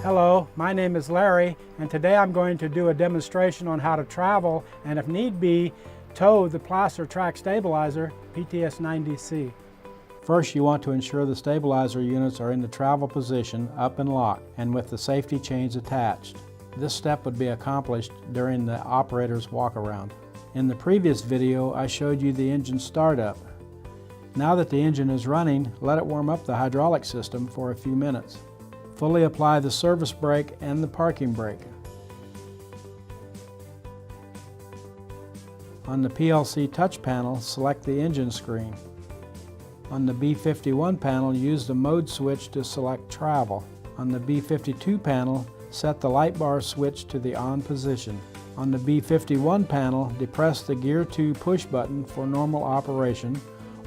Hello, my name is Larry, and today I'm going to do a demonstration on how to travel and, if need be, tow the Placer Track Stabilizer PTS-90C. First, you want to ensure the stabilizer units are in the travel position, up and locked, and with the safety chains attached. This step would be accomplished during the operator's walk-around. In the previous video, I showed you the engine startup. Now that the engine is running, let it warm up the hydraulic system for a few minutes. Fully apply the service brake and the parking brake. On the PLC touch panel, select the engine screen. On the B51 panel, use the mode switch to select travel. On the B52 panel, set the light bar switch to the on position. On the B51 panel, depress the Gear 2 push button for normal operation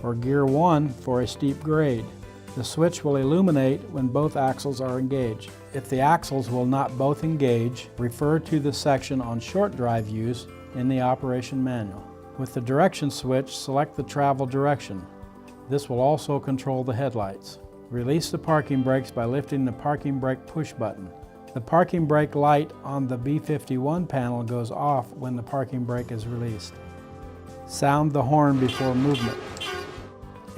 or Gear 1 for a steep grade. The switch will illuminate when both axles are engaged. If the axles will not both engage, refer to the section on short drive use in the operation manual. With the direction switch, select the travel direction. This will also control the headlights. Release the parking brakes by lifting the parking brake push button. The parking brake light on the B51 panel goes off when the parking brake is released. Sound the horn before movement.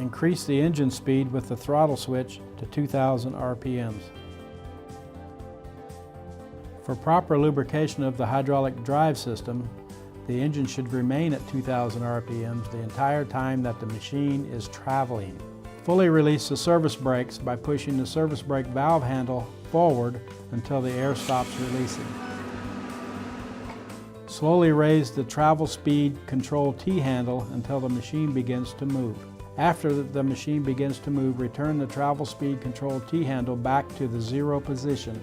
Increase the engine speed with the throttle switch to 2,000 RPMs. For proper lubrication of the hydraulic drive system, the engine should remain at 2,000 RPMs the entire time that the machine is traveling. Fully release the service brakes by pushing the service brake valve handle forward until the air stops releasing. Slowly raise the travel speed control T-handle until the machine begins to move. After the machine begins to move, return the travel speed control T-handle back to the 0 position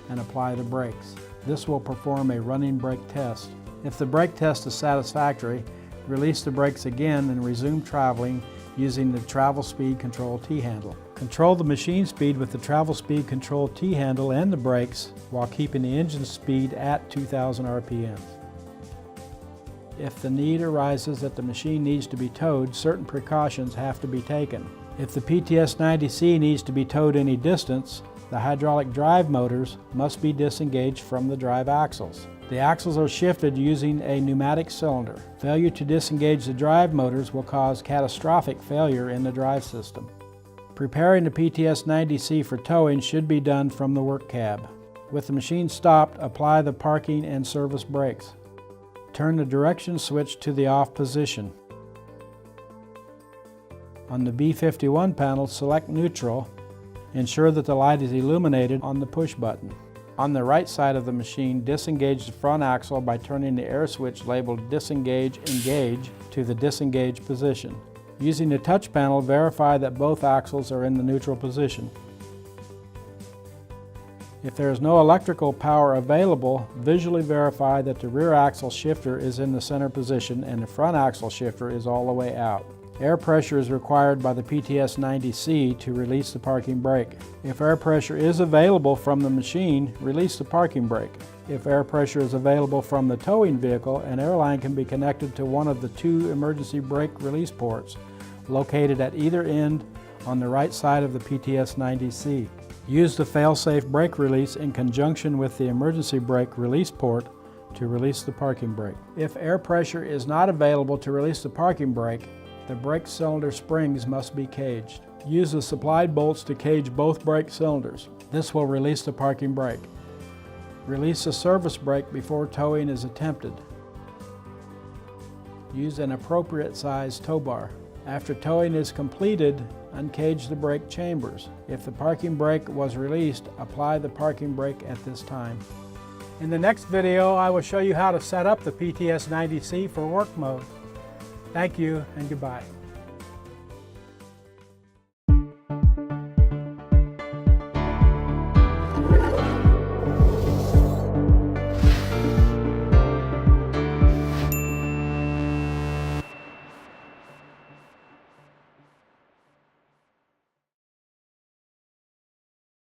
and apply the brakes. This will perform a running brake test. If the brake test is satisfactory, release the brakes again and resume traveling using the travel speed control T-handle. Control the machine speed with the travel speed control T-handle and the brakes while keeping the engine speed at 2,000 RPM. If the need arises that the machine needs to be towed, certain precautions have to be taken. If the PTS-90C needs to be towed any distance, the hydraulic drive motors must be disengaged from the drive axles. The axles are shifted using a pneumatic cylinder. Failure to disengage the drive motors will cause catastrophic failure in the drive system. Preparing the PTS-90C for towing should be done from the work cab. With the machine stopped, apply the parking and service brakes. Turn the direction switch to the off position. On the B51 panel, select neutral. Ensure that the light is illuminated on the push button. On the right side of the machine, disengage the front axle by turning the air switch labeled Disengage Engage to the disengage position. Using the touch panel, verify that both axles are in the neutral position. If there is no electrical power available, visually verify that the rear axle shifter is in the center position and the front axle shifter is all the way out. Air pressure is required by the PTS-90C to release the parking brake. If air pressure is available from the machine, release the parking brake. If air pressure is available from the towing vehicle, an airline can be connected to one of the 2 emergency brake release ports located at either end on the right side of the PTS-90C. Use the fail-safe brake release in conjunction with the emergency brake release port to release the parking brake. If air pressure is not available to release the parking brake, the brake cylinder springs must be caged. Use the supplied bolts to cage both brake cylinders. This will release the parking brake. Release the service brake before towing is attempted. Use an appropriate size tow bar. After towing is completed, uncage the brake chambers. If the parking brake was released, apply the parking brake at this time. In the next video, I will show you how to set up the PTS-90C for work mode. Thank you and goodbye.